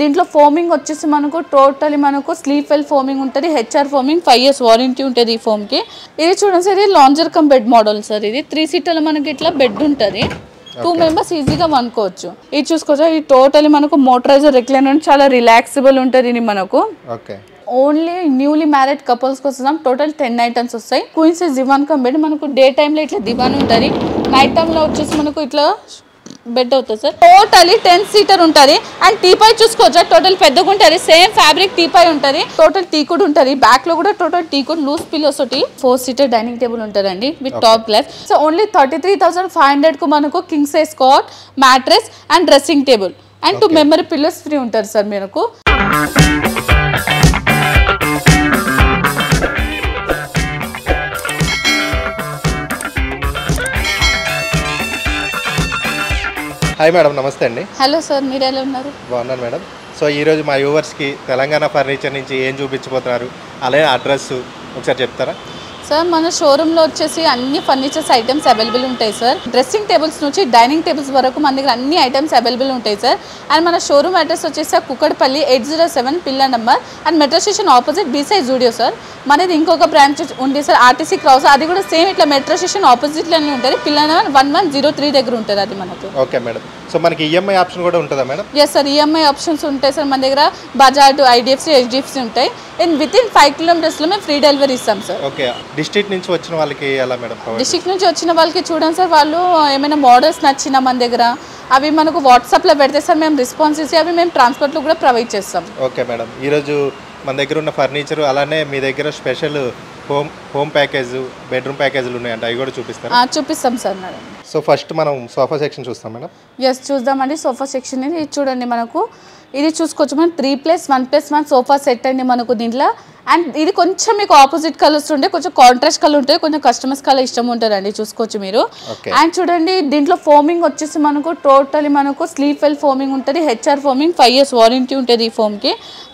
దీంట్లో ఫోమింగ్ వచ్చేసి మనకు టోటలీ మనకు స్లీప్ వెల్ ఫోమింగ్ ఉంటుంది, హెచ్ఆర్ ఫోమింగ్ 5 years వారంటీ ఉంటుంది ఈ ఫోమ్ కి. ఇది చూడండి సార్, ఇది lounger cum bed model sir. ఇది 3 seater మనకి ఇట్లా బెడ్ ఉంటుంది, 2 members ఈజీగా వనుకోవచ్చు. ఇది చూసుకోవచ్చు, ఇది టోటలీ మనకు మోటరైజర్ రెక్లైనర్, చాలా రిలాక్సిబుల్ ఉంటుంది ఇది మనకు. ఓన్లీ న్యూలీ మ్యారీడ్ కపుల్స్ కోసం టోటల్ 10 items వస్తాయి. క్వీన్ సైజ్ దివాన్ కమ్ బెడ్ మనకు డే టైంలో ఇట్లా దివాన్ ఉంటుంది, నైట్ టైంలో వచ్చేసి మనకు ఇట్లా బెడ్ అవుతుంది సార్. టోటలీ 10 seater ఉంటుంది. అండ్ టీపై చూసుకోవచ్చు, టోటల్ పెద్దగా ఉంటుంది, సేమ్ ఫ్యాబ్రిక్ టీపై ఉంటుంది, టోటల్ టీ కుడ్ ఉంటుంది. బ్యాక్ లో కూడా total teak wood, loose pillows ఒకటి, 4 seater డైనింగ్ టేబుల్ ఉంటుందండి with top glass. So only 33,500 కు మనకు king size cot, mattress and dressing table and 2 memory pillows free ఉంటారు sir మీకు. హాయ్ మేడం, నమస్తే అండి. హలో సార్, మీరు ఎలా ఉన్నారు? బాగున్నాను మేడం. సో ఈరోజు మా వ్యూవర్స్కి తెలంగాణ ఫర్నిచర్ నుంచి ఏం చూపించబోతున్నారు, అలాగే అడ్రస్ ఒకసారి చెప్తారా? సార్ మన షోరూంలో వచ్చేసి అన్ని ఫర్నిచర్స్ ఐటమ్స్ అవైలబుల్ ఉంటాయి సార్. డ్రెస్సింగ్ టేబుల్స్ నుంచి డైనింగ్ టేబుల్స్ వరకు మన దగ్గర అన్ని ఐటమ్స్ అవైలబుల్ ఉంటాయి సార్. అండ్ మన షోరూమ్ అడ్రస్ వచ్చేసి Kukatpally 807 pillar number and metro station opposite beside Zudio sir. మనది ఇంకొక బ్రాంచ్ ఉంది సార్, ఆర్టీసీ క్రాస్, అది కూడా సేమ్ ఇట్లా మెట్రో స్టేషన్ ఆపోజిట్లోనే ఉంటుంది, పిల్లర్ నెంబర్ 1103 దగ్గర ఉంటుంది అది మనకు. Okay madam. సో మనకి ఈఎంఐ ఆప్షన్ కూడా ఉంటుందా madam? Yes sir, EMI options ఉంటాయి సార్ మన దగ్గర. బజాజ్, ఐడిఎఫ్సి, హెచ్డిఎఫ్సి ఉంటాయి. అండ్ వితిన్ 5 kilometers మేము ఫ్రీ డెలివరీ ఇస్తాం సార్. ఓకే. డిస్ట్రిక్ట్ నుంచి వచ్చిన వాళ్ళకి ఎలా మేడం? డిస్ట్రిక్ట్ నుంచి వచ్చిన వాళ్ళకి చూడండి సార్, వాళ్ళు ఏమైనా మోడల్స్ నచ్చినా మన దగ్గర అవి మనకు వాట్సాప్లో పెడితే సార్ మేము రెస్పాన్స్ ఇచ్చి అవి మేము ట్రాన్స్పోర్ట్లో కూడా ప్రొవైడ్ చేస్తాం. Okay madam. ఈరోజు మన దగ్గర ఉన్న ఫర్నిచర్, అలానే మీ దగ్గర స్పెషల్ హోమ్ ప్యాకేజ్, బెడ్రూమ్ ప్యాకేజీలు ఉన్నాయంటే అవి కూడా చూపిస్తాం. చూపిస్తాం సార్ మేడం. సో ఫస్ట్ మనం సోఫా సెక్షన్ చూస్తాం మేడం. ఎస్ చూద్దామండి. సోఫా సెక్షన్ ఇది చూడండి మనకు. ఇది చూసుకోవచ్చు మనం 3+1+1 సోఫా సెట్ అండి మనకు దీంట్లో. అండ్ ఇది కొంచెం మీకు ఆపోజిట్ కలర్స్ ఉంటే, కొంచెం కాంట్రాస్ట్ కలర్ ఉంటుంది, కొంచెం కస్టమర్స్ కలర్ ఇష్టం ఉంటుందండి, చూసుకోవచ్చు మీరు. అండ్ చూడండి దీంట్లో ఫోమింగ్ వచ్చేసి మనకు టోటలీ మనకు స్లీప్ వెల్ ఫోమింగ్ ఉంటుంది, హెచ్ఆర్ ఫోమింగ్ 5 years వారంటీ ఉంటుంది ఈ ఫోమ్కి.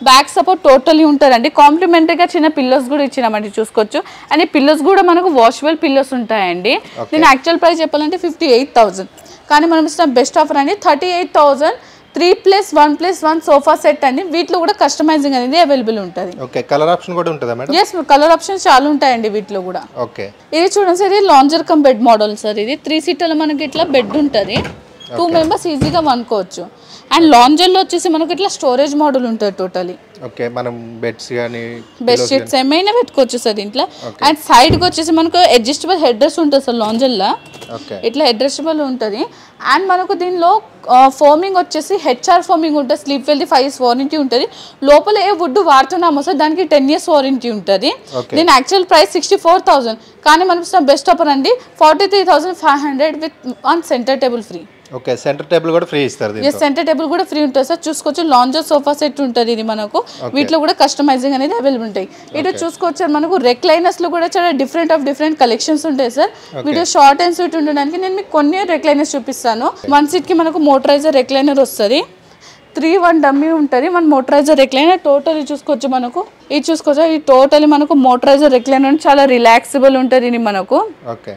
బ్యాక్ సపోర్ట్ టోటలీ ఉంటుందండి. కాంప్లిమెంటరీగా చిన్న పిల్లోస్ కూడా ఇచ్చినామండి, చూసుకోవచ్చు. అండ్ ఈ పిల్లోస్ కూడా మనకు వాషబుల్ పిల్లోస్ ఉంటాయండి. దీని యాక్చువల్ ప్రైస్ చెప్పాలంటే 58,000, కానీ మనం ఇస్తున్న బెస్ట్ ఆఫర్ అండి 38,000. 3+1+1 సోఫా సెట్ అండి. వీటిలో కూడా కస్టమైజింగ్ అనేది అవైలబుల్ ఉంటుంది. ఓకే. కలర్ ఆప్షన్ కూడా ఉంటుందా మేడం? ఎస్, కలర్ ఆప్షన్స్ చాలా ఉంటాయండి వీటిలో కూడా. ఓకే. ఇది చూడండి సార్, ఇది lounger cum bed model sir. ఇది 3 seater మనకి ఇట్లా బెడ్ ఉంటుంది, 2 members ఈజీగా వనుకోవచ్చు. అండ్ లాంజర్లో వచ్చేసి మనకి ఇట్లా స్టోరేజ్ మోడల్ ఉంటుంది టోటలీ. ఓకే. మనం బెడ్స్ కానీ బెడ్షీట్స్ ఏమైనా పెట్టుకోవచ్చు సార్ దీంట్లో. అండ్ సైడ్కి వచ్చేసి మనకు అడ్జస్టబుల్ హెడ్ రెస్ట్ ఉంటుంది సార్ లాంజర్లో, ఇట్లా అడ్జస్టబుల్ ఉంటుంది. అండ్ మనకు దీనిలో ఫోమింగ్ వచ్చేసి హెచ్ఆర్ ఫోమింగ్ ఉంటుంది, స్లీప్ వెల్ది 5 years వారంటీ ఉంటుంది. లోపల ఏ వుడ్ వాడుతున్నామో సార్ దానికి 10 years వారంటీ ఉంటుంది. దీని యాక్చువల్ ప్రైస్ 64,000, కానీ మనకి బెస్ట్ ఆఫర్ అండి 43,500 with 1 center table free. Okay. Centre table కూడా ఫ్రీ ఇస్తారు. ఎస్, సెంటర్ టేబుల్ కూడా ఫ్రీ ఉంటుంది సార్. చూసుకోవచ్చు లాంజర్ సోఫా సెట్ ఉంటుంది ఇది మనకు. వీటిలో కూడా కస్టమైజింగ్ అనేది అవైలబుల్ ఉంటాయి. ఇటు చూసుకోవచ్చు మనకు రెక్లైనర్స్ లో కూడా చాలా డిఫరెంట్ కలెక్షన్స్ ఉంటాయి sir. Video short and sweet ఉండడానికి నేను మీకు కొన్ని రెక్లైనర్స్ చూపిస్తాను. 1 seat కి మనకు మోటరైజర్ రెక్లైనర్ వస్తుంది, 3-1 డమ్మీ ఉంటుంది, 1 మోటరైజర్ రెక్లైనర్. టోటల్ చూసుకోవచ్చు మనకు. ఇది చూసుకోవచ్చు, ఇది టోటలీ మనకు మోటరైజర్ రెక్లైనర్, చాలా రిలాక్సిబుల్ ఉంటుంది ఇది మనకు. ఓకే.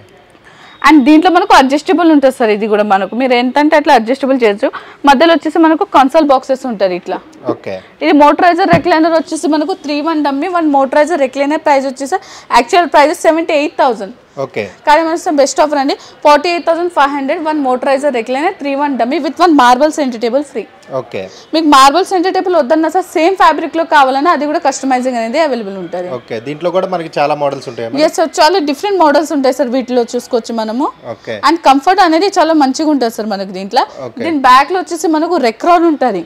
అండ్ దీంట్లో మనకు అడ్జస్టబుల్ ఉంటుంది సార్. ఇది కూడా మనకు మీరు ఎంతంటే అట్లా అడ్జస్టబుల్ చేయొచ్చు. మధ్యలో వచ్చేసి మనకు కన్సోల్ బాక్సెస్ ఉంటుంది ఇట్లా. ఓకే. ఇది మోటరైజర్ రెక్లైనర్ వచ్చేసి మనకు 3-1 డమ్మీ, 1 మోటరైజర్ రెక్లైనర్ ప్రైస్ వచ్చేసి యాక్చువల్ ప్రైస్ 78,000, ఓకే, కానీ మన బెస్ట్ ఆఫర్ అండి 48,500. 1 motorizer recliner, 3-1 dummy with 1 marble centre table free. Okay. మీకు మార్బల్ సెంటర్ టేబుల్ వద్దన్నా సార్ సేమ్ ఫ్యాబ్రిక్ లో కావాలన్నా అది కూడా కస్టమైజింగ్ అనేది అవైలబుల్ ఉంటుంది. ఓకే. దీంట్లో కూడా మనకి చాలా మోడల్స్ ఉంటాయి. ఎస్ సార్, చాలా డిఫరెంట్ మోడల్స్ ఉంటాయి సార్ వీటిలో, చూసుకోవచ్చు మనము. ఓకే. అండ్ కంఫర్ట్ అనేది చాలా మంచిగా ఉంటుంది సార్ మనకి దీంట్లో. దీని బ్యాక్ లో వచ్చేసి మనకు రెక్రాన్ ఉంటుంది.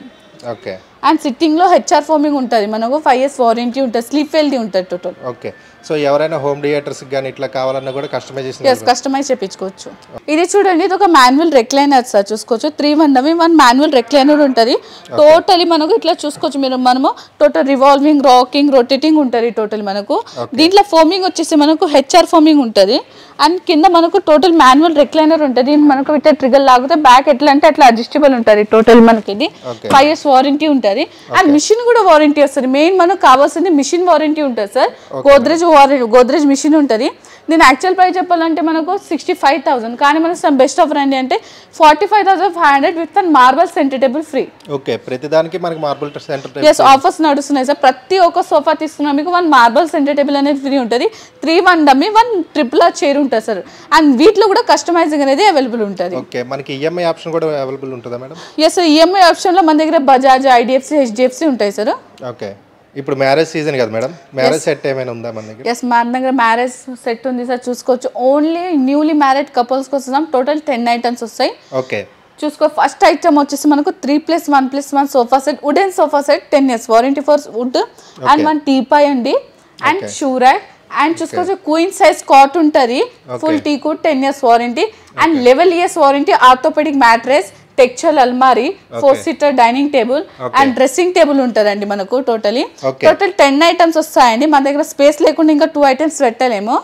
ఓకే. అండ్ సిట్టింగ్ లో హెచ్ఆర్ ఫోమింగ్ ఉంటుంది మనకు, 5 years వారంటీ ఉంటుంది, స్లీప్ వెల్ది ఉంటుంది టోటల్. ఓకే. సో ఎవరైనా హోమ్ థియేటర్స్ గాని ఇట్లా కావాలన్నా కూడా కస్టమైజ్ చేయించుకోవచ్చు. ఇది చూడండి, ఇది ఒక మాన్యువల్ రెక్లైనర్ సార్, చూసుకోవచ్చు. 3-1 డమ్మీ, 1 మాన్యువల్ రెక్లైనర్ ఉంటుంది. టోటలీ మనకు ఇట్లా చూసుకోవచ్చు మీరు, మనము టోటల్ రివాల్వింగ్, రాకింగ్, రొటేటింగ్ ఉంటుంది టోటల్ మనకు. దీంట్లో ఫోమింగ్ వచ్చేసి మనకు హెచ్ఆర్ ఫోమింగ్ ఉంటుంది. అండ్ కింద మనకు టోటల్ మాన్యువల్ రెక్లైనర్ ఉంటుంది. మనకు ఇట్లా ట్రిగర్ లాగితే బ్యాక్ ఎట్లా అంటే అట్లా అడ్జస్టబుల్ ఉంటుంది టోటల్ మనకి. ఇది 5 years వారంటీ ఉంటుంది. అండ్ మిషన్ కూడా వారంటీ వస్తుంది. మెయిన్ మనకు కావాల్సింది మిషన్ వారంటీ ఉంటుంది సార్. గోద్రేజ్ మిషన్ ఉంటుంది. దీని యాక్చువల్ ప్రైస్ చెప్పాలంటే మనకు 65,000, కానీ మనకు బెస్ట్ ఆఫర్ ఏంటి అంటే 45,500 with one marble centre table free. Okay, ప్రతిదానికి మనకి marble centre table. Yes, offers నడుస్తున్నాయి సార్. ప్రతి ఒక్క సోఫా తీసుకున్నా మీకు 1 మార్బల్ సెంటర్ టేబుల్ అనేది ఫ్రీ ఉంటుంది. 3 డమ్మీ 1 ట్రిపుల్ చైర్ ఉంటుంది సార్. అండ్ వీటిలో కూడా కస్టమైజింగ్ అనేది అవైలబుల్ ఉంటుంది. ఓకే, మనకి ఈఎంఐ ఆప్షన్ కూడా అవైలబుల్ ఉంటుందా మేడం? ఎస్ సార్, ఈఎంఐ ఆప్షన్లో మన దగ్గర బజాజ్, ఐడిఎఫ్సి, హెచ్డిఎఫ్సి ఉంటాయి సార్. ఓకే, ఇప్పుడు మ్యారేజ్ సీజన్ కదా మేడం, మ్యారేజ్ సెట్ ఏమైనా ఉందా మన దగ్గర? ఎస్, మన దగ్గర మ్యారేజ్ సెట్ ఉంది సార్, చూసుకోవచ్చు. ఓన్లీ న్యూలీ మ్యారేడ్ కపుల్స్ కోసం టోటల్ 10 ఐటమ్స్ వస్తాయి. ఓకే, చూసుకో. ఫస్ట్ ఐటమ్ వచ్చేసి మనకు 3+1+1 sofa set, wooden sofa set, 10 years warranty for wood. And 1 teapoy అండి, అండ్ షూ ర్యాక్. అండ్ చూసుకోవచ్చు క్వీన్ సైజ్ కాట్ ఉంటుంది, full teak wood, 10 years warranty. And 11 years warranty orthopaedic mattress, texture అల్మారీ, 4-seater dining table and dressing table ఉంటుందండి మనకు. Total 10 items వస్తాయండి. మన దగ్గర space లేకుండా ఇంకా 2 ఐటమ్స్ పెట్టలేము.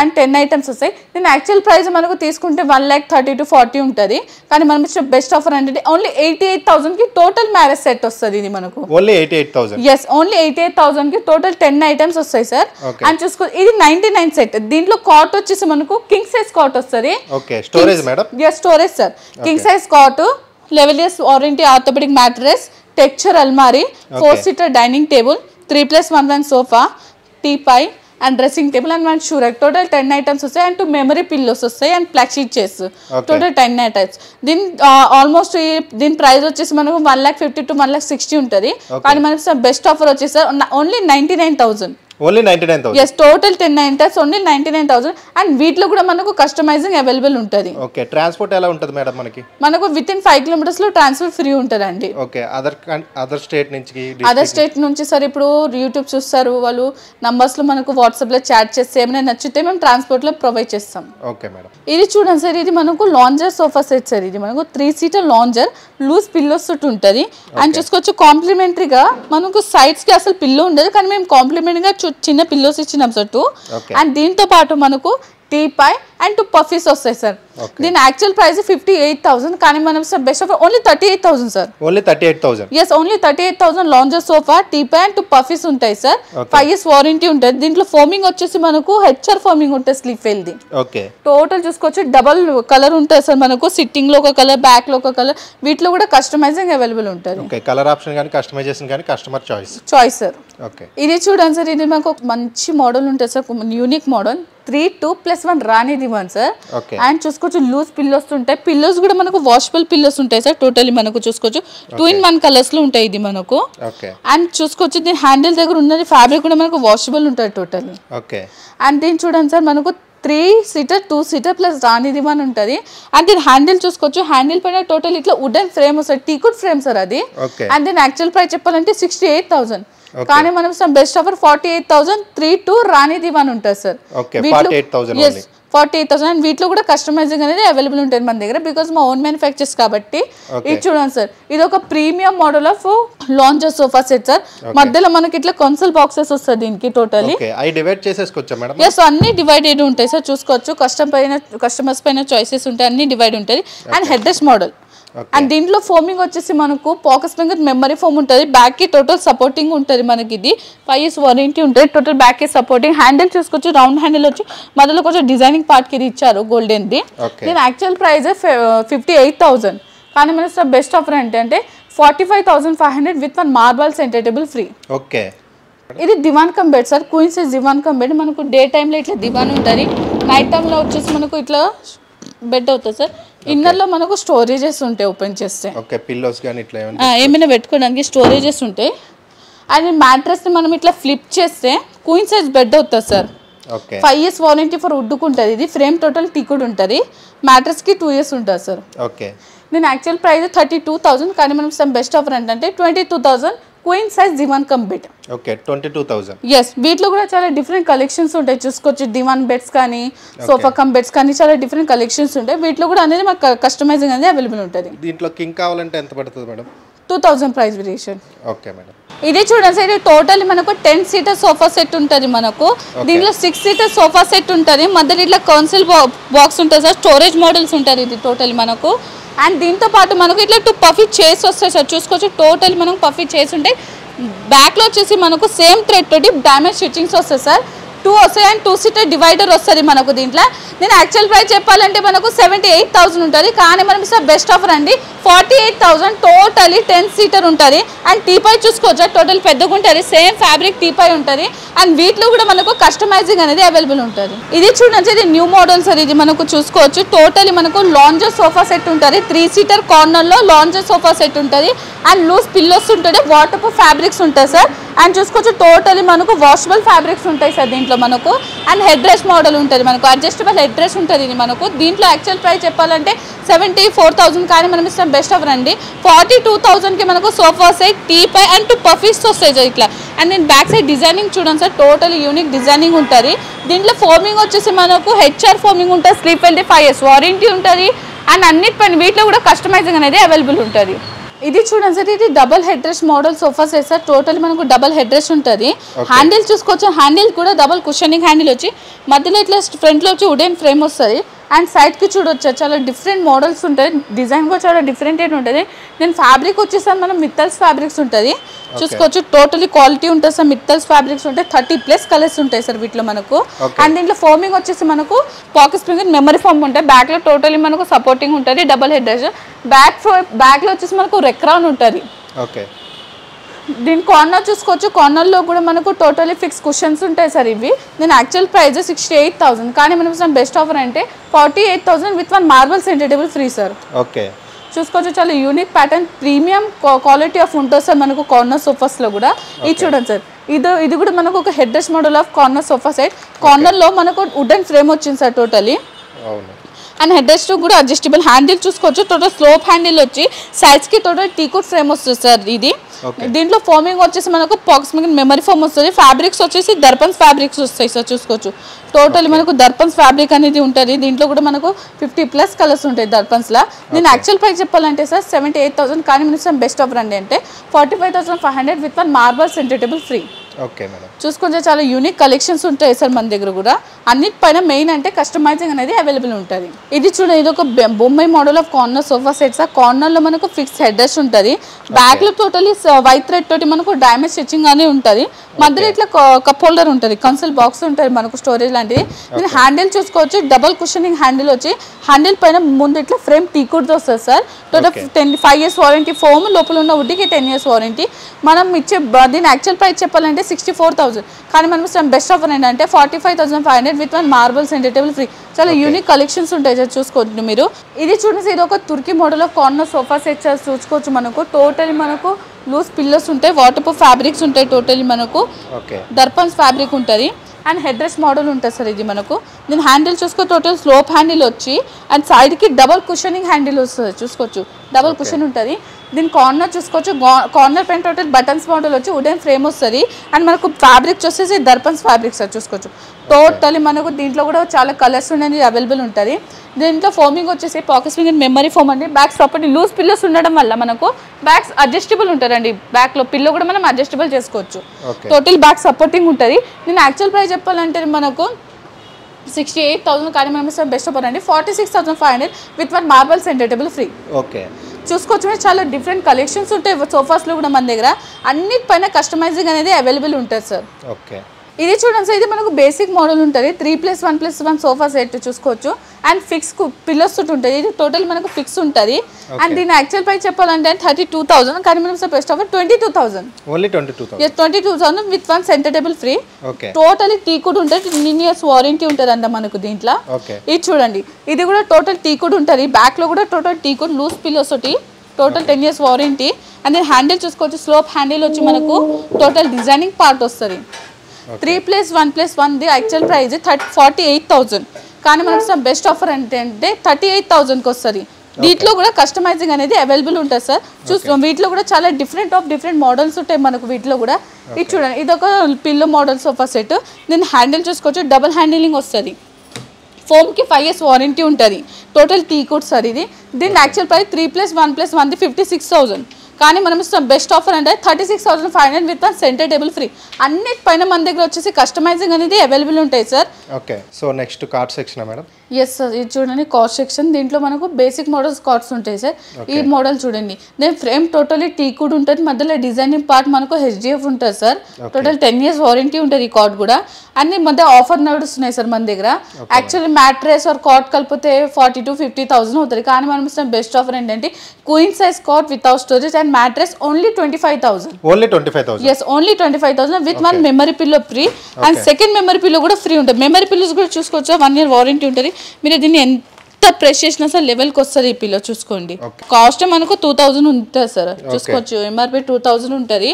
అండ్ 10 ఐటమ్స్ వస్తాయి. దీని యాక్చువల్ ప్రైస్ మనకు తీసుకుంటే 1,30,000 to 40 ఉంటుంది, కానీ మనం ఇచ్చిన బెస్ట్ ఆఫర్ అంటే ఓన్లీ 88,000 కి టోటల్ మ్యారేజ్ సెట్ వస్తుంది. ఇది మనకు ఓన్లీ 88,000. ఎస్, ఓన్లీ 88,000 కి టోటల్ 10 ఐటమ్స్ వస్తాయి సార్. అండ్ చూసుకో, ఇది 99 సెట్. దీంట్లో కాట్ వచ్చేసి మనకు కింగ్ సైజ్ కాట్ వస్తుంది. Okay, storage madam? Yes, storage sir. King size cot, 11 years warranty orthopaedic mattress, texture అల్మారీ, 4-seater dining table, 3+1 sofa, teapoy and dressing table and 1 shoe rack. Total 10 items వస్తాయి. And 2 memory pillows వస్తాయి and ప్లాక్ sheet chairs. Total 10 items. దీని almost దీని price వచ్చేసి మనకు 1,50,000 to 1,60,000 ఉంటుంది, కానీ మనకి బెస్ట్ ఆఫర్ వచ్చేసి only 99,000. Only 99,000. Yes, total 10 items only 99,000. And వీటిలో కూడా మనకు కస్టమైజింగ్ అవైలబుల్ ఉంటుంది. ఓకే, ట్రాన్స్పోర్ట్ ఎలా ఉంటుంది మేడం మనకి? మనకు విత్ ఇన్ 5 kilometers లో ట్రాన్స్పోర్ట్ ఫ్రీ ఉంటుందండి. ఓకే, అదర్ స్టేట్ నుంచి? అదర్ స్టేట్ నుంచి సార్, ఇప్పుడు యూట్యూబ్ చూస్తారు వాళ్ళు, నంబర్స్ లో మనకు వాట్సాప్ లో చాట్ చేస్తే ఏమైనా నచ్చితే మేము ట్రాన్స్పోర్ట్ లో ప్రొవైడ్ చేస్తాం. Okay madam. ఇది చూడండి సార్, ఇది మనకు లాంజర్ సోఫా సెట్ సార్. ఇది మనకు 3-seater లాంజర్, లూజ్ పిల్లోస్ తోటి ఉంటుంది. అండ్ చూసుకోవచ్చు కాంప్లిమెంటరీగా మనకు సైడ్స్ కి అసలు పిల్లో ఉండదు, కానీ మేము కాంప్లిమెంటరీగా చిన్న పిల్లోస్ ఇచ్చినాం సార్ 2. అండ్ దీంతో పాటు మనకు టీపాయ్ అండ్ 2 పఫీస్ వస్తాయి సార్. దీని యాక్చువల్ ప్రైస్ 58,000, కానీ మనం sir best offer only 38,000 sir. Only 38,000. Yes, only 38,000 lounger sofa, teapoy and 2 puffies ఉంటాయి సార్. 5 years వారంటీ ఉంటుంది. దీంట్లో ఫోమింగ్ వచ్చేసి మనకు హెచ్ఆర్ ఫోమింగ్ ఉంటుంది, స్లీప్ వెల్ది. ఓకే, టోటల్ చూసుకోవచ్చు డబల్ కలర్ ఉంటుంది సార్ మనకు. సిట్టింగ్ లో ఒక కలర్, బ్యాక్ లో ఒక కలర్. వీటిలో కూడా కస్టమైజింగ్ అవైలబుల్ ఉంటుంది. ఓకే, కలర్ ఆప్షన్ కానీ కస్టమైజేషన్ కానీ కస్టమర్ చాయిస్ సార్. ఓకే, ఇది చూడండి సార్, ఇది మనకు మంచి మోడల్ ఉంటుంది సార్, యూనిక్ మోడల్. 3+2+1 రానిది వన్ సార్. అండ్ చూసుకోవచ్చు లూజ్ పిల్లోస్ ఉంటాయి. పిల్లోస్ కూడా మనకు వాషబుల్ పిల్లోస్ ఉంటాయి సార్. టోటలీ మనకు చూసుకోవచ్చు 2-in-1 కలర్స్ లో ఉంటాయి ఇది మనకు. అండ్ చూసుకోవచ్చు దీని హ్యాండిల్ దగ్గర ఉన్నది ఫ్యాబ్రిక్ కూడా మనకు వాషబుల్ ఉంటుంది టోటలీ. అండ్ దీన్ని చూడండి సార్, మనకు 3-seater 2-seater ప్లస్ రానిది వన్ ఉంటుంది. అండ్ దీని హ్యాండిల్ చూసుకోవచ్చు, హ్యాండిల్ పైన టోటల్ ఇట్లా వుడెన్ ఫ్రేమ్ వస్తుంది, టీకుడ్ ఫ్రేమ్ సార్ అది. అండ్ దీని యాక్చువల్ ప్రైస్ చెప్పాలంటే 68,000, కానీ మనం బెస్ట్ ఆఫర్ 48,000 3-2 రానిది వన్ ఉంటుంది సార్. 48,000. అండ్ వీటిలో కూడా కస్టమైజింగ్ అనేది అవైలబుల్ ఉంటుంది మన దగ్గర, బికాస్ మా ఓన్ మ్యానుఫ్యాక్చర్స్ కాబట్టి. ఇది చూడండి సార్, ఇది ఒక premium model of lounger sofa set sir. మధ్యలో మనకి ఇట్లా కన్సోల్ బాక్సెస్ వస్తుంది దీనికి టోటలీ. ఎస్, అన్ని డివైడెడ్ ఉంటాయి సార్. చూసుకోవచ్చు కస్టమర్స్ పైన చాయిసెస్ ఉంటాయి, అన్ని డివైడ్ ఉంటుంది. And head rest model. And దీంట్లో ఫోమింగ్ వచ్చేసి మనకు పాకెట్ స్ప్రింగ్ మెమరీ ఫోమ్ ఉంటుంది. బ్యాక్ కి టోటల్ సపోర్టింగ్ ఉంటుంది మనకి. ఇది 5 years వారంటీ ఉంటుంది. టోటల్ బ్యాక్ కి సపోర్టింగ్. హ్యాండిల్ చూసుకోవచ్చు రౌండ్ హ్యాండిల్ వచ్చి మధ్యలో కొంచెం డిజైనింగ్ పార్ట్ కి ఇచ్చారు గోల్డెన్ ది. దీని యాక్చువల్ ప్రైస్ 58,000, కానీ మన బెస్ట్ ఆఫర్ ఏంటంటే 45,500 with 1 marble centre table free. ఇది దివాన్ cum bed sir, queen size దివాన్ కమ్ బెడ్. మనకు డే టైంలో ఇట్లా దివాన్ ఉంటుంది, నైట్ టైంలో వచ్చేసి మనకు ఇట్లా బెడ్ అవుతుంది సార్. ఇన్నర్ లో మనకు స్టోరేజెస్ ఉంటాయి, ఓపెన్ చేస్తే ఏమైనా పెట్టుకోవడానికి స్టోరేజెస్ ఉంటాయి. అండ్ మ్యాట్రెస్ ని మనం ఇట్లా ఫ్లిప్ చేస్తే క్వీన్ సైజ్ బెడ్ అవుతుంది సార్. 5 years వారంటీ ఫర్ వుడ్కు ఉంటుంది. ఇది ఫ్రేమ్ టోటల్ టీకుడ్ ఉంటుంది. మ్యాట్రెస్ కి 2 years ఉంటుంది సార్. దీని యాక్చువల్ ప్రైస్ 32,000, కానీ మనం బెస్ట్ ఆఫర్ ఏంటంటే 22,000 క్వీన్ సైజ్ దివాన్ కమ్ బెడ్. 22,000. ఎస్, వీటిలో కూడా చాలా డిఫరెంట్ కలెక్షన్స్ ఉంటాయి. చూసుకోవచ్చు దివాన్ బెడ్స్ కానీ సోఫా కమ్ బెడ్స్ కానీ చాలా డిఫరెంట్ కలెక్షన్స్ ఉంటాయి. వీటిలో కూడా అనేది మాకు కస్టమైజింగ్ అనేది అవైలబుల్ ఉంటుంది. దీంట్లో కింగ్ కావాలంటే ఎంత పడుతుంది madam? 2,000 price variation. Okay madam. ఇది చూడండి సార్, ఇది టోటల్ మనకు 10-seater సోఫా సెట్ ఉంటుంది మనకు. దీంట్లో 6-seater సోఫా సెట్ ఉంటుంది. మధ్యలో ఇట్లా కన్సోల్ బాక్స్ ఉంటుంది సార్. స్టోరేజ్ మోడల్స్ ఉంటుంది ఇది టోటల్ మనకు. అండ్ దీంతో పాటు మనకు ఇట్లా 2 పఫీ చైర్స్ వస్తాయి సార్. చూసుకోవచ్చు టోటల్ మనకు పఫీ చైర్స్ ఉంటాయి. బ్యాక్ లో వచ్చేసి మనకు సేమ్ థ్రెడ్ తోటి డామేజ్ స్టిచ్చింగ్స్ వస్తాయి సార్. 2 వస్తాయి అండ్ 2 సీటర్ డివైడర్ వస్తుంది మనకు దీంట్లో. నేను యాక్చువల్ ప్రైస్ చెప్పాలంటే మనకు 78,000 ఉంటుంది, కానీ మనం ఇస్తాం బెస్ట్ ఆఫర్ అండి 48,000. టోటలీ 10 సీటర్ ఉంటుంది అండ్ టీపై చూసుకోవచ్చు టోటల్ పెద్దగా ఉంటుంది, సేమ్ ఫ్యాబ్రిక్ టీపై ఉంటుంది అండ్ వీటిలో కూడా మనకు కస్టమైజింగ్ అనేది అవైలబుల్ ఉంటుంది. ఇది చూడండి, ఇది న్యూ మోడల్ సార్. ఇది మనకు చూసుకోవచ్చు టోటలీ మనకు లాంజర్ సోఫా సెట్ ఉంటుంది, 3 సీటర్ కార్నర్లో లాంజర్ సోఫా సెట్ ఉంటుంది అండ్ లూజ్ పిల్లోస్ ఉంటుంది, వాటర్ ప్రూఫ్ ఫ్యాబ్రిక్స్ ఉంటాయి సార్. అండ్ చూసుకోవచ్చు టోటలీ మనకు వాషబుల్ ఫ్యాబ్రిక్స్ ఉంటాయి సార్ దీంట్లో మనకు. అండ్ హెడ్ రెస్ట్ మోడల్ ఉంటుంది మనకు, అడ్జస్టబుల్ హెడ్ రెస్ట్ ఉంటుంది ఇది మనకు. దీంట్లో యాక్చువల్ ప్రైస్ చెప్పాలంటే 74,000, కానీ మనం ఇస్తాం బెస్ట్ ఆఫర్ అండి 42,000కి మనకు సోఫా సెట్, టీపై అండ్ 2 పఫీస్ వస్తాయి సార్ ఇట్లా. అండ్ నేను బ్యాక్ సైడ్ డిజైనింగ్ చూడండి సార్, టోటల్ యూనిక్ డిజైనింగ్ ఉంటుంది. దీంట్లో ఫోమింగ్ వచ్చేసి మనకు హెచ్ఆర్ ఫోమింగ్ ఉంటుంది, స్లీప్ వెల్టీ 5 years వారంటీ ఉంటుంది అండ్ అన్నిటిపైన వీటిలో కూడా కస్టమైజింగ్ అనేది అవైలబుల్ ఉంటుంది. ఇది చూడండి సార్, ఇది double head rest model sofa set sir. Total మనకు డబల్ హెడ్ రెస్ట్ ఉంటుంది. హ్యాండిల్ చూసుకోవచ్చు, హ్యాండిల్ కూడా డబల్ కుషనింగ్ హ్యాండిల్ వచ్చి మధ్యలో ఇట్లా ఫ్రంట్లో వచ్చి వుడెన్ ఫ్రేమ్ వస్తుంది అండ్ సైడ్కి చూడొచ్చు చాలా డిఫరెంట్ మోడల్స్ ఉంటాయి, డిజైన్ కూడా చాలా డిఫరెంట్ ఉంటుంది. నేను ఫ్యాబ్రిక్ వచ్చేసారి మనం మిత్తల్స్ ఫ్యాబ్రిక్స్ ఉంటుంది చూసుకోవచ్చు, టోటలీ క్వాలిటీ ఉంటుంది సార్. మిత్తల్స్ ఫ్యాబ్రిక్స్ ఉంటాయి, 30+ కలర్స్ ఉంటాయి సార్ వీటిలో మనకు. అండ్ దీంట్లో ఫోమింగ్ వచ్చేసి మనకు పాకెట్ స్ప్రింగ్ మెమరీ ఫోమ్ ఉంటాయి, బ్యాక్లో టోటలీ మనకు సపోర్టింగ్ ఉంటుంది, డబల్ హెడ్ రెస్ట్. బ్యాక్లో వచ్చేసి మనకు రెక్రాన్ ఉంటుంది. దీని కార్నర్ చూసుకోవచ్చు, కార్నర్లో కూడా మనకు టోటలీ ఫిక్స్ కుషన్స్ ఉంటాయి సార్ ఇవి. నేను యాక్చువల్ ప్రైస్ 68,000, కానీ మనం బెస్ట్ ఆఫర్ అంటే 48,000 with 1 marble centre table free sir. Okay చూసుకోవచ్చు చాలా unique pattern, premium quality of ఉంటుంది సార్ మనకు కార్నర్ సోఫాస్లో కూడా. ఇది చూడండి సార్, ఇది కూడా మనకు ఒక head rest model of corner sofa set. కార్నర్లో మనకు వుడెన్ ఫ్రేమ్ వచ్చింది sir totally. And head rest కూడా అడ్జస్టబుల్ హ్యాండిల్ చూసుకోవచ్చు, టోటల్ స్లోప్ హ్యాండిల్ వచ్చి సైడ్స్కి టోటల్ టీకుడ్ ఫ్రేమ్ వస్తుంది సార్ ఇది. దీంట్లో ఫోమింగ్ వచ్చేసి మనకు పాకెట్స్ మెమరీ ఫోమ్ వస్తుంది, ఫ్యాబ్రిక్స్ వచ్చేసి దర్పన్స్ ఫ్యాబ్రిక్స్ వస్తాయి సార్. చూసుకోవచ్చు టోటల్ మనకు దర్పన్స్ ఫ్యాబ్రిక్ అనేది ఉంటుంది. దీంట్లో కూడా మనకు 50+ కలర్స్ ఉంటాయి దర్పన్స్లో. నేను యాక్చువల్ ప్రైస్ చెప్పాలంటే సార్ 78,000, కానీ మనం బెస్ట్ ఆఫర్ అండి అంటే 45,500 with 1 marble centre table free. Okay madam, చూసుకుంటే చాలా యూనిక్ కలెక్షన్స్ ఉంటాయి సార్ మన దగ్గర కూడా. అన్నిటిపైన మెయిన్ అంటే కస్టమైజింగ్ అనేది అవైలబుల్ ఉంటుంది. ఇది చూడండి, ఇది ఒక Bombay model of corner sofa sets. కార్నర్లో మనకు ఫిక్స్ హెడ్ రెస్ట్ ఉంటుంది, బ్యాక్లో టోటలీ వైట్ థ్రెడ్ తోటి మనకు డైమండ్ స్టిచ్చింగ్ అనేది ఉంటుంది, మధ్యలో ఇట్లా కప్ హోల్డర్ ఉంటుంది, కన్సోల్ బాక్స్ ఉంటుంది మనకు స్టోరేజ్ లాంటిది. దీని హ్యాండిల్ చూసుకోవచ్చు, డబల్ కుషనింగ్ హ్యాండిల్ వచ్చి హ్యాండిల్ పైన ముందు ఇట్లా ఫ్రేమ్ టీకుడ్ వస్తుంది sir. Total 5 years warranty, foam లోపల ఉన్న వుడ్కి 10 years వారంటీ. మనం ఇచ్చే దీని యాక్చువల్ ప్రైస్ చెప్పాలంటే 64,000, కానీ మనం బెస్ట్ ఆఫర్ ఏంటంటే 45,500 with 1 marble centre table free. చాలా యూనిక్ కలెక్షన్స్ ఉంటాయి సార్ చూసుకోండి మీరు. ఇది చూడండి, ఇది ఒక Turkey model of corner sofa set sir. చూసుకోవచ్చు మనకు టోటలీ మనకు లూజ్ పిల్లోస్ ఉంటాయి, వాటర్ ప్రూఫ్ ఫ్యాబ్రిక్స్ ఉంటాయి, టోటలీ మనకు దర్పన్స్ ఫ్యాబ్రిక్ ఉంటుంది అండ్ హెడ్ రెస్ట్ మోడల్ ఉంటుంది సార్ ఇది మనకు. నేను హ్యాండిల్ చూసుకో, టోటల్ స్లోప్ హ్యాండిల్ వచ్చి అండ్ సైడ్కి డబల్ కుషనింగ్ హ్యాండిల్ వస్తుంది చూసుకోవచ్చు, డబల్ కుషన్ ఉంటుంది. దీని కార్నర్ చూసుకోవచ్చు, కార్నర్ పైన టోటల్ బటన్స్ మోడల్ వచ్చి వుడెన్ ఫ్రేమ్ వస్తుంది అండ్ మనకు ఫ్యాబ్రిక్స్ వచ్చేసి దర్పన్స్ ఫ్యాబ్రిక్స్ సార్. చూసుకోవచ్చు టోటలీ మనకు దీంట్లో కూడా చాలా కలర్స్ అనేది అవైలబుల్ ఉంటుంది. దీంట్లో ఫోమింగ్ వచ్చేసి పాకెట్ స్ప్రింగ్ మెమరీ ఫోమ్ అండి, బ్యాక్ సపోర్ట్ లూజ్ పిల్లోస్ ఉండడం వల్ల మనకు బ్యాక్స్ అడ్జస్టబుల్ ఉంటారండి, బ్యాక్లో పిల్లో కూడా మనం అడ్జస్టబుల్ చేసుకోవచ్చు, టోటల్ బ్యాక్ సపోర్టింగ్ ఉంటుంది. నేను యాక్చువల్ ప్రైస్ చెప్పాలంటే మనకు 68,000, కానీ మనం బెస్ట్ ఆఫర్ అండి 46,500 with 1 marble centre table free. Okay చూసుకోవచ్చు చాలా డిఫరెంట్ కలెక్షన్స్ ఉంటాయి సోఫాస్లో కూడా మన దగ్గర. అన్నిటిపైన కస్టమైజింగ్ అనేది అవైలబుల్ ఉంటుంది సార్. ఓకే ఇది చూడండి సార్, ఇది మనకు బేసిక్ మోడల్ ఉంటుంది, 3+1+1 సోఫా సెట్ చూసుకోవచ్చు అండ్ ఫిక్స్ పిల్లోస్ ఉంటుంది. ఇది టోటల్ మనకు ఫిక్స్ ఉంటుంది అండ్ దీని యాక్చువల్ ప్రైస్ చెప్పాలంటే 32,000, కానీ మనం best offer 22,000, only 22,000 with 1 centre table free. Totally టీకుడ్ ఉంటుంది, 10 years వారంటీ ఉంటుంది అంట మనకు దీంట్లో. ఇది చూడండి, ఇది కూడా టోటల్ టీకుడ్ ఉంటుంది, బ్యాక్లో కూడా టోటల్ టీకుడ్ లూజ్ పిల్లోస్ ఒకటి, టోటల్ 10 years వారంటీ. అండ్ దీని హ్యాండిల్ చూసుకోవచ్చు, స్లోప్ హ్యాండిల్ వచ్చి మనకు టోటల్ డిజైనింగ్ పార్ట్ వస్తుంది. 3+1+1 ది యాక్చువల్ ప్రైస్ 48,000, కానీ మనం బెస్ట్ ఆఫర్ అంటే 38,000కి వస్తుంది. దీంట్లో కూడా కస్టమైజింగ్ అనేది అవైలబుల్ ఉంటుంది సార్. చూస్తాం వీటిలో కూడా చాలా డిఫరెంట్ మోడల్స్ ఉంటాయి మనకు వీటిలో కూడా. ఇది చూడండి, ఇది ఒక పిల్లో మోడల్ సోఫా సెట్. దీని హ్యాండిల్ చూసుకోవచ్చు, డబుల్ హ్యాండిలింగ్ వస్తుంది, ఫోమ్కి 5 years వారంటీ ఉంటుంది, టోటల్ టీకుడ్ సార్ ఇది. దీని యాక్చువల్ ప్రైస్ 3+1+1 ది 56,000, కానీ మనం బెస్ట్ ఆఫర్ అంటే 36,500 విత్ 1 సెంటర్ టేబుల్ ఫ్రీ. అన్నిటిపైన మన దగ్గర వచ్చేసి కస్టమైజింగ్ అనేది అవైలబుల్ ఉంటాయి sir. Okay, so next cot section madam. Yes sir, ఇది చూడండి కాస్ట్ సెక్షన్. దీంట్లో మనకు బేసిక్ మోడల్స్ కార్డ్స్ ఉంటాయి సార్. ఈ మోడల్ చూడండి, నేను ఫ్రేమ్ టోటలీ టీ కూడా ఉంటుంది, మధ్యలో డిజైనింగ్ పార్ట్ మనకు హెచ్డిఎఫ్ ఉంటుంది సార్. టోటల్ 10 years వారంటీ ఉంటుంది ఈ కార్డ్ కూడా. అన్ని మధ్య ఆఫర్ నడుస్తున్నాయి సార్ మన దగ్గర. యాక్చువల్లీ మ్యాట్రెస్ ఆర్ కార్డ్ కలిపితే 40,000 to 50,000 అవుతుంది, కానీ మనం ఇస్తున్న బెస్ట్ ఆఫర్ ఏంటంటే queen size cot without storage and mattress only 25,000. Only 25,000. Yes, only 25,000 with 1 memory pillow free and second memory pillow కూడా ఫ్రీ ఉంటుంది. మెమరీ పిల్లోస్ కూడా చూసుకోవచ్చు, 1 year వారంటీ ఉంటుంది. మీరు దీన్ని ఎంత ప్రెస్ చేసినా సార్ లెవెల్కి వస్తుంది ఈ పిల్లో. చూసుకోండి, కాస్ట్ మనకు 2,000 ఉంటుంది సార్. చూసుకోవచ్చు, ఎంఆర్పి 2,000 ఉంటుంది.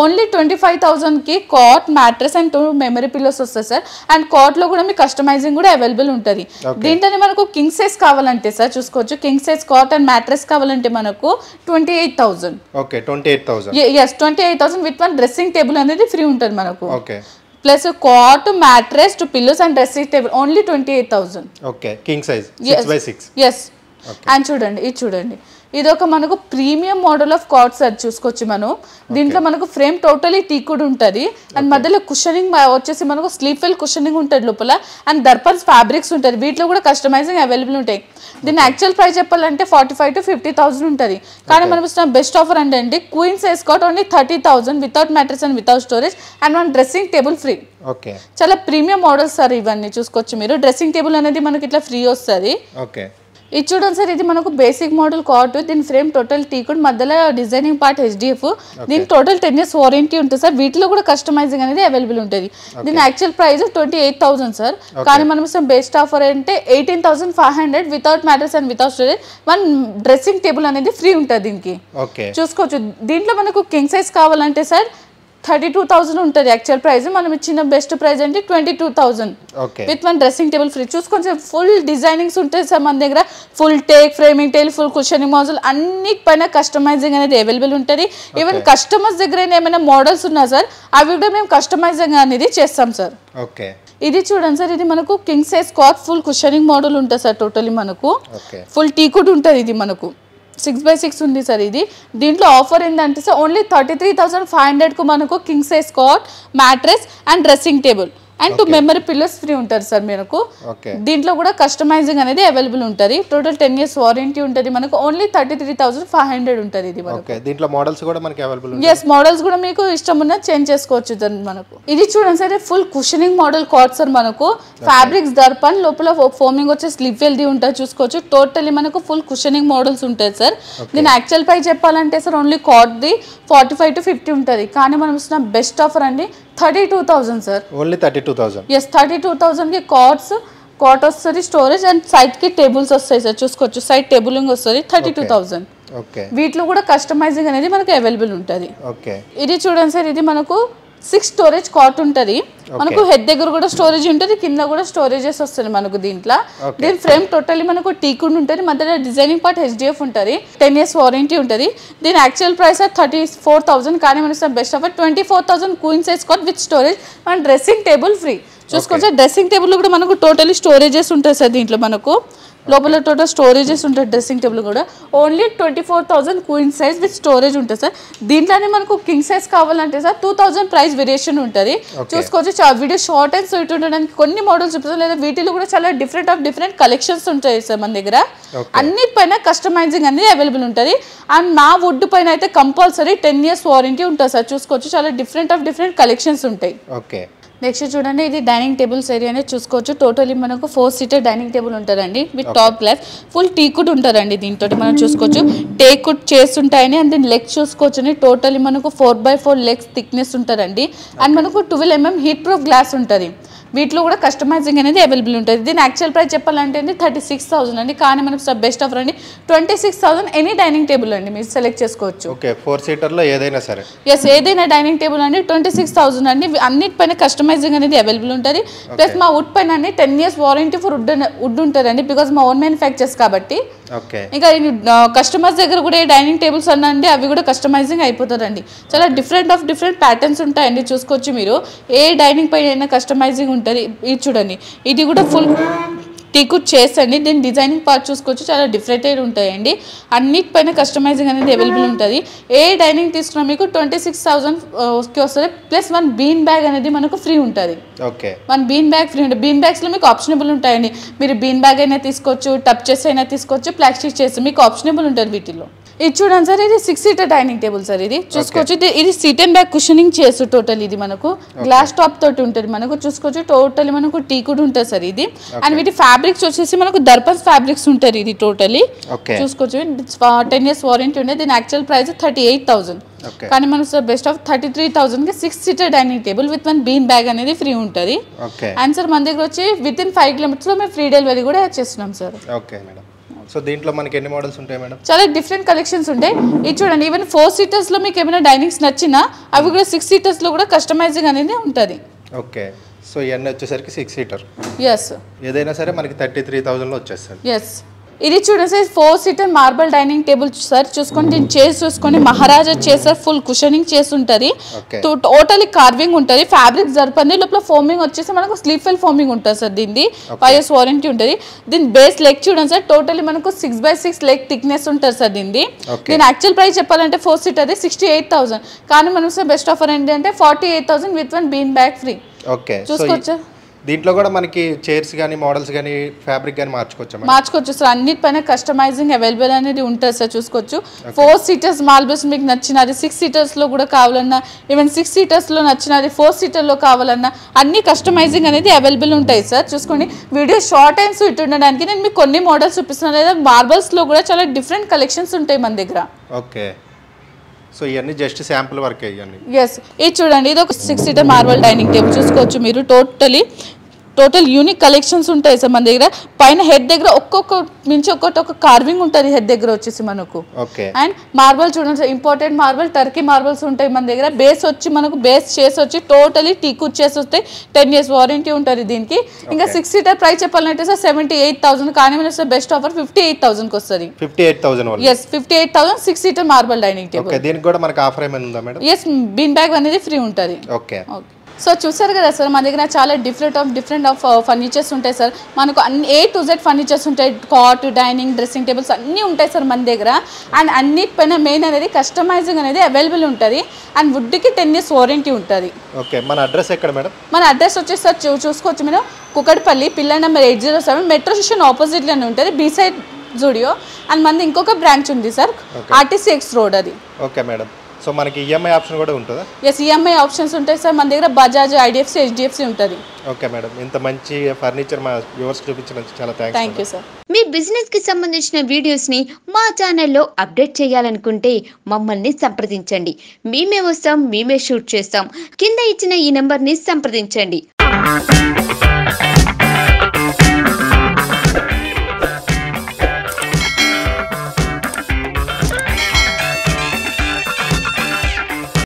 ఓన్లీ 25,000 కి cot, mattress and 2 memory pillows వస్తాయి సార్. అండ్ కాట్ లో కూడా మీకు కస్టమైజింగ్ కూడా అవైలబుల్ ఉంటుంది. దీంట్లోనే మనకు కింగ్ సైజ్ కావాలంటే సార్ చూసుకోవచ్చు, king size cot and mattress కావాలంటే మనకు 28,000. Okay, 28,000. Yes, 28,000 with 1 dressing table అనేది ఫ్రీ ఉంటుంది మనకు. Okay, plus cot, mattress, 2 pillows and dressing table only 28,000. Okay, king size 6x6. Yes, and చూడండి, ఇది చూడండి, ఇది ఒక మనకు ప్రీమియం మోడల్ ఆఫ్ కార్డ్స్ అది చూసుకోవచ్చు మనం. దీంట్లో మనకు ఫ్రేమ్ టోటలీ టీకుడ్ ఉంటుంది అండ్ మధ్యలో కుషనింగ్ వచ్చేసి మనకు స్లీప్ వెల్ కుషనింగ్ ఉంటుంది లోపల అండ్ దర్పన్స్ ఫ్యాబ్రిక్స్ ఉంటుంది. వీటిలో కూడా కస్టమైజింగ్ అవైలబుల్ ఉంటాయి. దీని యాక్చువల్ ప్రైస్ చెప్పాలంటే 45,000 to 50,000 ఉంటుంది, కానీ మనం ఇస్తున్న బెస్ట్ ఆఫర్ అంటే queen size card only 30,000 without mattress and without storage and 1 dressing table free. Okay, చాలా ప్రీమియం మోడల్స్ సార్ ఇవన్నీ చూసుకోవచ్చు మీరు. డ్రెస్సింగ్ టేబుల్ అనేది మనకి ఇట్లా ఫ్రీ వస్తుంది. ఓకే, ఇది చూడండి సార్, ఇది మనకు బేసిక్ మోడల్ కార్డ్. దీని ఫ్రేమ్ టోటల్ టీకుడ్, మధ్యలో డిజైనింగ్ పార్ట్ హెచ్డిఎఫ్. దీని టోటల్ 10 years వారంటీ ఉంటుంది సార్. వీటిలో కూడా కస్టమైజింగ్ అనేది అవైలబుల్ ఉంటుంది. దీని యాక్చువల్ ప్రైస్ 28,000 సార్, కానీ మనం ఇస్తాం బెస్ట్ ఆఫర్ అంటే 18,500 without mattress and without storage 1 dressing table అనేది ఫ్రీ ఉంటుంది దీనికి. చూసుకోవచ్చు, దీంట్లో మనకు కింగ్ సైజ్ కావాలంటే సార్ 32,000 ఉంటుంది యాక్చువల్ ప్రైస్. మనం ఇచ్చిన బెస్ట్ ప్రైస్ అంటే 22,000 విత్ 1 డ్రెస్సింగ్ టేబుల్ ఫ్రీ. చూసుకోండి, ఫుల్ డిజైనింగ్స్ ఉంటాయి సార్ మన దగ్గర. Full teak, framing tile, full cushioning model అన్నిటిపైన కస్టమైజింగ్ అనేది అవైలబుల్ ఉంటుంది. ఈవెన్ కస్టమర్స్ దగ్గర ఏమైనా మోడల్స్ ఉన్నా సార్ అవి కూడా మేము కస్టమైజింగ్ అనేది చేస్తాం సార్. ఓకే, ఇది చూడండి సార్, ఇది మనకు king size card full cushioning model ఉంటుంది సార్. టోటలీ మనకు ఫుల్ టీకుడ్ ఉంటుంది. ఇది మనకు 6x6 ఉంది సార్. ఇది దీంట్లో ఆఫర్ ఏంటంటే సార్ ఓన్లీ 33,500 కు మనకు king size cot, mattress and dressing table and 2 memory pillows free ఉంటారు సార్ మనకు. దీంట్లో కూడా కస్టమైజింగ్ అనేది అవైలబుల్ ఉంటుంది. టోటల్ 10 years వారంటీ ఉంటుంది మనకు. ఓన్లీ 33,500 ఉంటుంది ఇది మనకు. దీంట్లో మోడల్స్ కూడా మనకి అవైలబుల్. ఎస్, మోడల్స్ కూడా మీకు ఇష్టం ఉన్న చేంజ్ చేసుకోవచ్చు దాన్ని మనకు. ఇది చూడండి sir, full cushioning model card sir మనకు. ఫ్యాబ్రిక్స్ దర్పన్, లోపల ఫోమింగ్ వచ్చే స్లీప్ వెల్ది ఉంటుంది చూసుకోవచ్చు. టోటల్లీ మనకు ఫుల్ కుషనింగ్ మోడల్స్ ఉంటాయి సార్. దీని యాక్చువల్ ప్రైస్ చెప్పాలంటే సార్ ఓన్లీ కార్డ్ది 45,000 to 50,000 ఉంటుంది, కానీ మనం ఇస్తున్న బెస్ట్ ఆఫర్ అండి 32,000 సార్. ఓన్లీ 32,000. ఎస్, 32,000 కి కాట్ వస్తుంది, స్టోరేజ్ అండ్ సైడ్ కి టేబుల్స్ వస్తాయి సార్. చూసుకోవచ్చు, సైడ్ టేబులింగ్ వస్తుంది 32,000. వీటిలో కూడా కస్టమైజింగ్ అనేది మనకు అవైలబుల్ ఉంటుంది. ఇది చూడండి సార్, ఇది మనకు 6 స్టోరేజ్ కాట్ ఉంటుంది మనకు. హెడ్ దగ్గర కూడా స్టోరేజ్ ఉంటుంది, కింద కూడా స్టోరేజెస్ వస్తుంది మనకు దీంట్లో. దీని ఫ్రేమ్ టోటల్లీ మనకు టీకుడ్ ఉంటుంది, మధ్యలో డిజైనింగ్ పార్ట్ హెచ్డిఎఫ్ ఉంటుంది. 10 years వారంటీ ఉంటుంది. దీని యాక్చువల్ ప్రైస్ 34,000, కానీ మనకి best offer 24,000 queen size cot with storage and dressing table free. చూసుకోవచ్చు, డ్రెస్సింగ్ టేబుల్ కూడా మనకు టోటలీ స్టోరేజెస్ ఉంటాయి సార్ దీంట్లో మనకు. లోపల టోటల్ స్టోరేజెస్ ఉంటాయి. డ్రెస్సింగ్ టేబుల్ కూడా only 24,000 queen size with storage ఉంటుంది సార్. దీంట్లోనే మనకు కింగ్ సైజ్ కావాలంటే సార్ 2,000 ప్రైస్ వేరియేషన్ ఉంటుంది. చూసుకోవచ్చు, వీడియో షార్ట్ అండ్ స్వీట్ ఉండడానికి కొన్ని మోడల్స్ చూపిస్తాం, లేదా వీటిలో కూడా చాలా డిఫరెంట్ కలెక్షన్స్ ఉంటాయి సార్ మన దగ్గర. అన్నిటిపైన కస్టమైజింగ్ అనేది అవైలబుల్ ఉంటుంది. అండ్ నా వుడ్ పైన అయితే కంపల్సరీ 10 years వారంటీ ఉంటుంది సార్. చూసుకోవచ్చు, చాలా డిఫరెంట్ కలెక్షన్స్ ఉంటాయి. నెక్స్ట్ చూడండి, ఇది డైనింగ్ టేబుల్స్ ఏరియా అనేది చూసుకోవచ్చు. టోటలీ మనకు 4-seater డైనింగ్ టేబుల్ ఉంటుందండి విత్ టాప్ గ్లాస్. ఫుల్ టీకుడ్ ఉంటుందండి దీంతో మనం చూసుకోవచ్చు. టేకుడ్ చేస్తుంటాయని అండ్ దీని లెగ్స్ చూసుకోవచ్చు. టోటలీ మనకు 4x4 లెగ్స్ థిక్నెస్ ఉంటుందండి. అండ్ మనకు 12 mm హీట్ ప్రూఫ్ గ్లాస్ ఉంటుంది. వీటిలో కూడా కస్టమైజింగ్ అనేది అవైలబుల్ ఉంటుంది. దీని యాక్చువల్ ప్రైస్ చెప్పాలంటే 36,000 అండి, కానీ మనకు బెస్ట్ ఆఫర్ అండి 26,000 ఎనీ డైనింగ్ టేబుల్ అండి మీరు సెలెక్ట్ చేసుకోవచ్చు. ఓకే, 4-seater లో ఏదైనా సరే. ఎస్, ఏదైనా డైనింగ్ టేబుల్ అండి 26,000 అండి. అన్నిటిపైన కస్టమైజింగ్ అనేది అవైలబుల్ ఉంటుంది. ప్లస్ మా వుడ్ పైన అండి 10 years వారంటీ ఫర్ వుడ్ ఉంటుందండి, బికాజ్ మా ఓన్ మ్యానుఫ్యాక్చర్స్ కాబట్టి. ఇంకా కస్టమర్స్ దగ్గర కూడా డైనింగ్ టేబుల్స్ అనండి అవి కూడా కస్టమైజింగ్ అయిపోతుందండి. చాలా డిఫరెంట్ ప్యాటర్న్స్ ఉంటాయండి. చూసుకోవచ్చు మీరు, ఏ డైనింగ్ పైన కస్టమైజింగ్ ఉంటుంది. ఇది చూడండి, ఇది కూడా ఫుల్ టీకుడ్ చేసండి. దీని డిజైనింగ్ పార్ట్ చూసుకోవచ్చు, చాలా డిఫరెంట్ ఉంటాయండి. అన్నిటిపైన కస్టమైజింగ్ అనేది అవైలబుల్ ఉంటుంది. ఏ డైనింగ్ తీసుకున్నా మీకు 26,000కి వస్తుంది. ప్లస్ 1 బీన్ బ్యాగ్ అనేది మనకు ఫ్రీ ఉంటుంది. ఓకే, 1 బీన్ బ్యాగ్ ఫ్రీ ఉంటుంది. బీన్ బ్యాగ్స్లో మీకు ఆప్షనబుల్ ఉంటాయండి. మీరు బీన్ బ్యాగ్ అయినా తీసుకోవచ్చు, టప్ చేసి అయినా తీసుకోవచ్చు, ప్లాస్టిక్ చేసి మీకు ఆప్షనబుల్ ఉంటుంది వీటిలో. ఇది చూడండి సార్, ఇది 6 సీటర్ డైనింగ్ టేబుల్ సార్. ఇది చూసుకోవచ్చు, ఇది సీట్ అండ్ బ్యాక్ కుషనింగ్ చేసు టోటల్. ఇది మనకు గ్లాస్ టాప్ తోటి ఉంటుంది. మనకు చూసుకోవచ్చు టోటల్ మనకు టీ కూడా ఉంటుంది సార్ ఇది. అండ్ వీటి ఫ్యాబ్రిక్స్ వచ్చేసి మనకు దర్పన్స్ ఫ్యాబ్రిక్స్ ఉంటుంది. ఇది టోటలీ చూసుకోవచ్చు, 10 years వారంటీ ఉంటుంది. దీని యాక్చువల్ ప్రైస్ 38,000, కానీ మనకు సార్ బెస్ట్ ఆఫ్ 33,000కి 6 seater dining table with 1 bean bag అనేది ఫ్రీ ఉంటుంది. అండ్ సార్ మన దగ్గర వచ్చి విత్ ఇన్ 5 kilometers మేము ఫ్రీ డెలివరీ కూడా చేస్తున్నాం సార్. Okay madam. సో దీంట్లో మనకి ఎన్ని మోడల్స్ ఉంటాయి మేడం? చాలా డిఫరెంట్ కలెక్షన్స్ ఉంటాయి. ఇది చూడండి, ఈవెన్ 4 seatersలో మీకు ఏమైనా డైనింగ్స్ నచ్చినా అవి కూడా 6 seatersలో కూడా కస్టమైజింగ్ అనేది ఉంటుంది. ఓకే, సో ఇవన్నీ వచ్చేసరికి 6 seater. ఎస్, ఏదైనా సరే మనకి 33,000లో వచ్చేస్తుంది. ఎస్. ఇది చూడండి sir, 4 seater marble dining table sir. చూసుకోండి, దీన్ని చేసి చూసుకోండి, మహారాజా చేసారు. ఫుల్ కుషనింగ్ చేసి ఉంటుంది. టోటలీ కార్వింగ్ ఉంటుంది. ఫ్యాబ్రిక్ జరపండి. లోపల ఫోమింగ్ వచ్చేసి మనకు స్లీప్ ఫెల్ ఫోమింగ్ ఉంటుంది సార్. దీన్ని 5 years వారంటీ ఉంటుంది. దీని బేస్ లెగ్ చూడండి సార్, టోటలీ మనకు 6x6 లెగ్ థిక్నెస్ ఉంటుంది సార్. దీన్ని యాక్చువల్ ప్రైస్ చెప్పాలంటే 4 seater 68,000, కానీ మనం సార్ బెస్ట్ ఆఫర్ ఏంటంటే 48,000 with 1 bean bag free. Okay, చూసుకోవచ్చా? దీంట్లో కూడా మనకి చైర్స్ కానీ మోడల్స్ కానీ ఫ్యాబ్రిక్ కానీ మార్చుకోవచ్చు సార్. అన్నిటిపైన కస్టమైజింగ్ అవైలబుల్ అనేది ఉంటుంది సార్. చూసుకోవచ్చు 4 seaters మార్బల్స్ మీకు నచ్చినది 6 seatersలో కూడా కావాలన్నా, ఈవెన్ 6 seatersలో నచ్చినది 4 seaterలో కావాలన్నా అన్ని కస్టమైజింగ్ అనేది అవైలబుల్ ఉంటాయి సార్. చూసుకోండి, వీడియో షార్ట్ అండ్ స్వీట్ ఉండడానికి నేను మీకు కొన్ని మోడల్స్ చూపిస్తున్నాను. లేదా మార్బల్స్లో కూడా చాలా డిఫరెంట్ కలెక్షన్స్ ఉంటాయి మన దగ్గర. ఓకే, సో ఇవన్నీ జస్ట్ శాంపుల్ వర్క్ ఇవన్నీ. ఎస్, ఇది చూడండి, ఇది ఒక 6 seater మార్బల్ డైనింగ్ టేబుల్. చూసుకోవచ్చు మీరు టోటల్ యూనిక్ కలెక్షన్స్ ఉంటాయి సార్ మన దగ్గర. పైన హెడ్ దగ్గర ఒక్కొక్క మించి ఒక్కొక్క కార్వింగ్ ఉంటుంది హెడ్ దగ్గర వచ్చేసి మనకు. అండ్ మార్బల్ చూడండి sir, important marble Turkey marbles ఉంటాయి మన దగ్గర. బేస్ వచ్చి మనకు బేస్ చేసి వచ్చి టోటలీ టీకుడ్ చేసి వస్తాయి. 10 years వారంటీ ఉంటుంది దీనికి. ఇంకా 6 seater ప్రైస్ చెప్పాలంటే సార్ 78,000, కానీ మన సార్ బెస్ట్ ఆఫర్ 58,000కి వస్తుంది. 58,000. Yes, 58,000 6 seater marble dining table. దీనికి కూడా మనకి ఆఫర్ ఏమైనా ఉందా మేడం? ఎస్, బీన్ బ్యాగ్ అనేది ఫ్రీ ఉంటుంది. ఓకే, సో చూసారు కదా సార్, మన దగ్గర చాలా డిఫరెంట్ ఆఫ్ ఫర్నిచర్స్ ఉంటాయి సార్. మనకు అన్ని A to Z ఫర్నిచర్స్ ఉంటాయి. కాట్, డైనింగ్, డ్రెస్సింగ్ టేబుల్స్ అన్నీ ఉంటాయి సార్ మన దగ్గర. అండ్ అన్నిటిపైన మెయిన్ అనేది కస్టమైజింగ్ అనేది అవైలబుల్ ఉంటుంది. అండ్ వుడ్కి 10 years వారంటీ ఉంటుంది. ఓకే, మన అడ్రస్ ఎక్కడ మేడం? మన అడ్రస్ వచ్చేసి సార్ చూసుకోవచ్చు మీరు, Kukatpally, pillar number 807, metro station ఆపోజిట్లోనే ఉంటుంది, బీ సైడ్ జూడియో. అండ్ మనది ఇంకొక బ్రాంచ్ ఉంది సార్, RTC X రోడ్ అది. ఓకే మేడం, సో మనకి ఈఎంఐ ఆప్షన్ కూడా ఉంటుందా? ఎస్, ఈఎంఐ ఆప్షన్స్ ఉంటాయి సార్ మన దగ్గర. బజాజ్, IDFC, HDFC ఉంటుంది. ఓకే మేడం, ఇంత మంచి ఫర్నిచర్ మా వ్యూవర్స్ చూపించినందుకు చాలా థ్యాంక్ యూ సార్. మీ బిజినెస్ కి సంబంధించిన వీడియోస్ ని మా ఛానల్లో అప్డేట్ చేయాలనుకుంటే మమ్మల్ని సంప్రదించండి. మేమే వస్తాం, మేమే షూట్ చేస్తాం. కింద ఇచ్చిన ఈ నెంబర్ ని సంప్రదించండి.